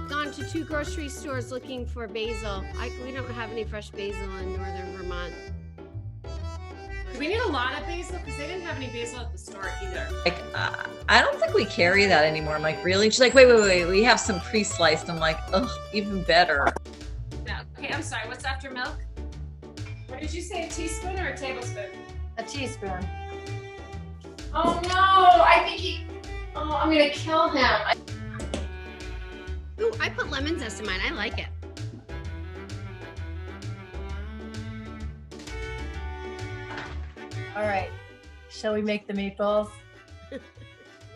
gone to 2 grocery stores looking for basil. We don't have any fresh basil in northern Vermont. Do we need a lot of basil? Because they didn't have any basil at the store either. Like, I don't think we carry that anymore. I'm like, really? She's like, wait. We have some pre-sliced. I'm like, ugh, even better. No. Okay, I'm sorry. What's after milk? What did you say, a teaspoon or a tablespoon? A teaspoon. Oh no, I think I'm gonna kill him. Ooh, I put lemon zest in mine. I like it. All right, shall we make the meatballs?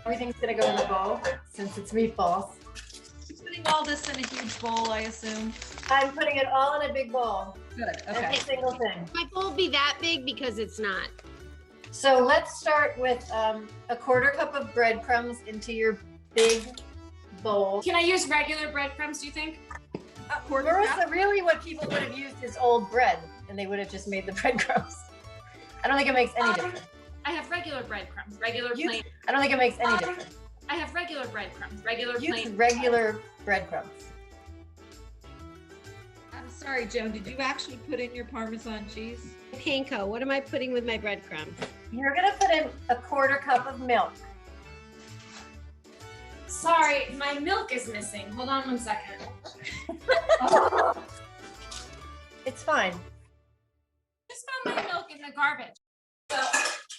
Everything's gonna go in the bowl since it's meatballs. Putting all this in a huge bowl, I assume. I'm putting it all in a big bowl. Good, Every okay. single thing. My bowl will be that big because it's not. So let's start with a 1/4 cup of breadcrumbs into your big bowl. Can I use regular breadcrumbs, do you think? Marissa, really what people would have used is old bread and they would have just made the breadcrumbs. I don't think it makes any difference. I have regular breadcrumbs, regular plain. I don't think it makes any difference. I have regular breadcrumbs, regular Use plain. regular breadcrumbs. I'm sorry, Joan, did you actually put in your Parmesan cheese? Panko, what am I putting with my breadcrumbs? You're gonna put in a 1/4 cup of milk. Sorry, my milk is missing. Hold on 1 second. It's fine. Just found my milk in the garbage. So,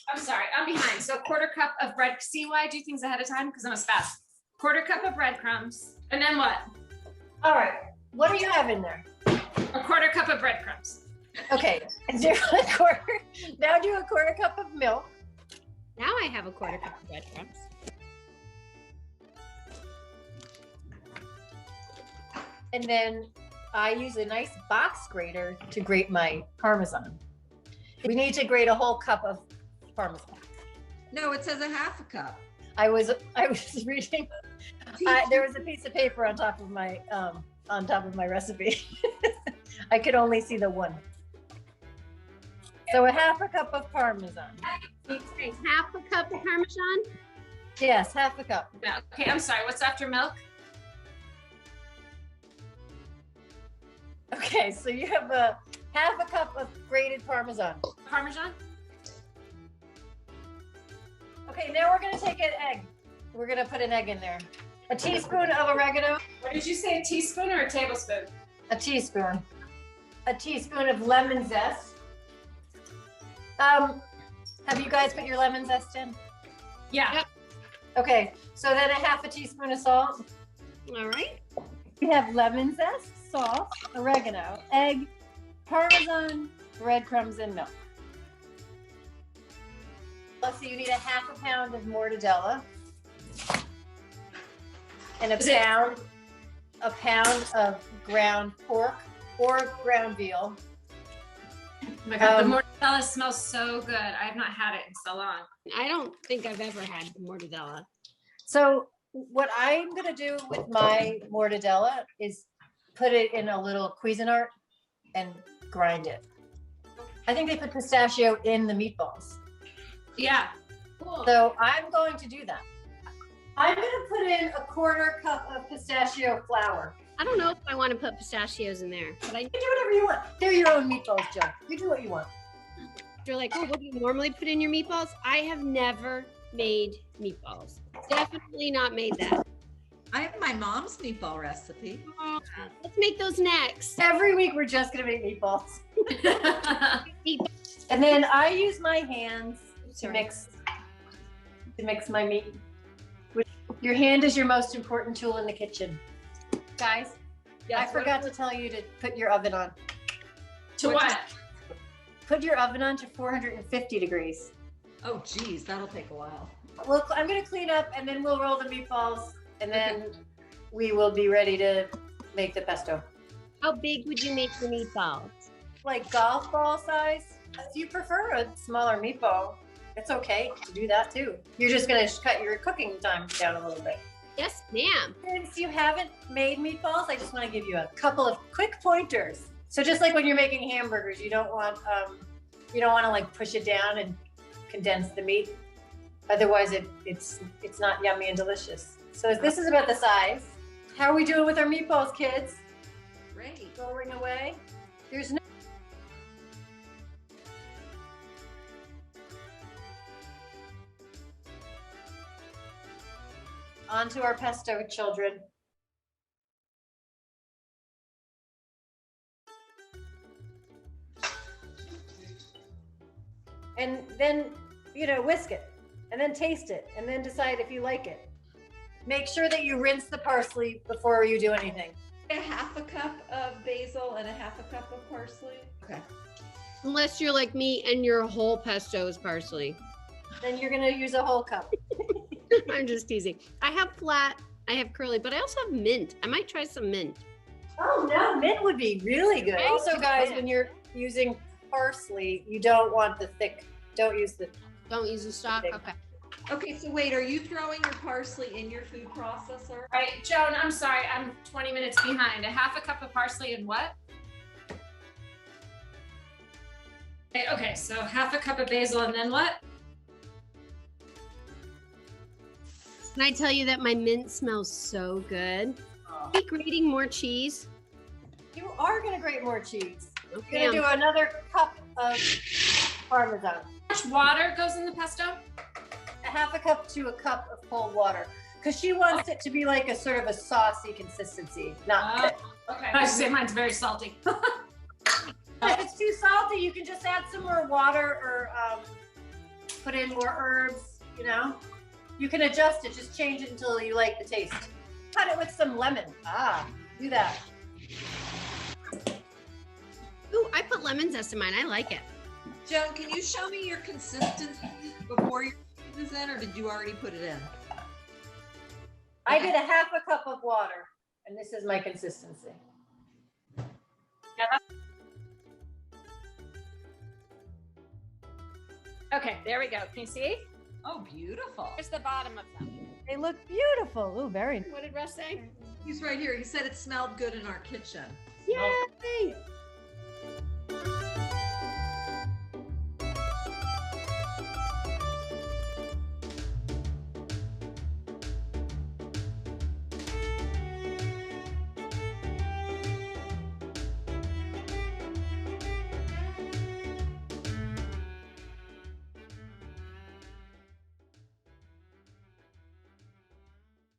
I'm sorry, I'm behind. So 1/4 cup of bread. See why I do things ahead of time? Because I'm a fast. 1/4 cup of breadcrumbs. And then what? All right, what do you have in there? A 1/4 cup of breadcrumbs. Okay, now do a 1/4 cup of milk. Now I have a 1/4 cup of breadcrumbs. And then I use a nice box grater to grate my Parmesan. We need to grate a whole cup of Parmesan. No, it says a 1/2 cup. I was reading. There was a piece of paper on top of my recipe. I could only see the one. So a 1/2 cup of Parmesan. Half a cup of Parmesan? Yes, 1/2 cup. No. Okay, I'm sorry. What's after milk? Okay, so you have a 1/2 cup of grated Parmesan. Parmesan? Okay, now we're gonna take an egg. We're gonna put an egg in there. A teaspoon of oregano. What did you say, a teaspoon or a tablespoon? A teaspoon. A teaspoon of lemon zest. Have you guys put your lemon zest in? Yeah. Yep. Okay, so then a 1/2 teaspoon of salt. All right. We have lemon zest, salt, oregano, egg, Parmesan, breadcrumbs, and milk. Let's see, you need a 1/2 pound of mortadella. And a pound of ground pork or ground veal. Oh my God, the mortadella smells so good. I have not had it in so long. I don't think I've ever had mortadella. So what I'm gonna do with my mortadella is put it in a little Cuisinart and grind it. I think they put pistachio in the meatballs. Yeah. Cool. So I'm going to do that. I'm gonna put in a 1/4 cup of pistachio flour. I don't know if I want to put pistachios in there, but You do whatever you want. They're your own meatballs, Joe. You do what you want. you're like, oh, what do you normally put in your meatballs? I have never made meatballs. Definitely not made that. I have my mom's meatball recipe. Oh, let's make those next. Every week we're just gonna make meatballs. And then I use my hands to mix my meat. Your hand is your most important tool in the kitchen. Guys, I forgot to tell you to put your oven on. To what? Put your oven on to 450 degrees. Oh, geez, that'll take a while. Well, I'm gonna clean up and then we'll roll the meatballs and then we will be ready to make the pesto. How big would you make the meatballs? Like golf ball size. If you prefer a smaller meatball, it's okay to do that too. You're just gonna cut your cooking time down a little bit. Yes, ma'am. Since you haven't made meatballs, I just want to give you a couple of quick pointers. So just like when you're making hamburgers, you don't want to like push it down and condense the meat. Otherwise, it's not yummy and delicious. So this is about the size. How are we doing with our meatballs, kids? Great. Going away? There's no. On to our pesto, children. And then, whisk it, and then taste it, and then decide if you like it. Make sure that you rinse the parsley before you do anything. A half a cup of basil and a half a cup of parsley. Okay. Unless you're like me and your whole pesto is parsley. Then you're gonna use a whole cup. I'm just teasing. I have flat, I have curly, but I also have mint. I might try some mint. Oh no, mint would be really good. Thank Also, you. guys, when you're using parsley, you don't want the thick. Don't use the. Don't use the stock? Big. Okay. Okay, so wait, are you throwing your parsley in your food processor? All right, Joan, I'm sorry, I'm 20 minutes behind. A half a cup of parsley and what? Okay, so half a cup of basil and then what? Can I tell you that my mint smells so good? Are you grating more cheese? You are gonna grate more cheese. Okay. You're gonna do another cup of Parmesan. How much water goes in the pesto? A half a cup to a cup of cold water, because she wants it to be like a sort of a saucy consistency, not thick. Okay. I should say mine's very salty. If it's too salty, you can just add some more water or put in more herbs. You can adjust it. Just change it until you like the taste. Cut it with some lemon. Do that. Ooh, I put lemon zest in mine. I like it. Joan, can you show me your consistency before your cheese is in, or did you already put it in? I did a half a cup of water, and this is my consistency. Okay, there we go. Can you see? Oh, beautiful. Here's the bottom of them. They look beautiful. Ooh, very nice. What did Russ say? He's right here. He said it smelled good in our kitchen. Yay!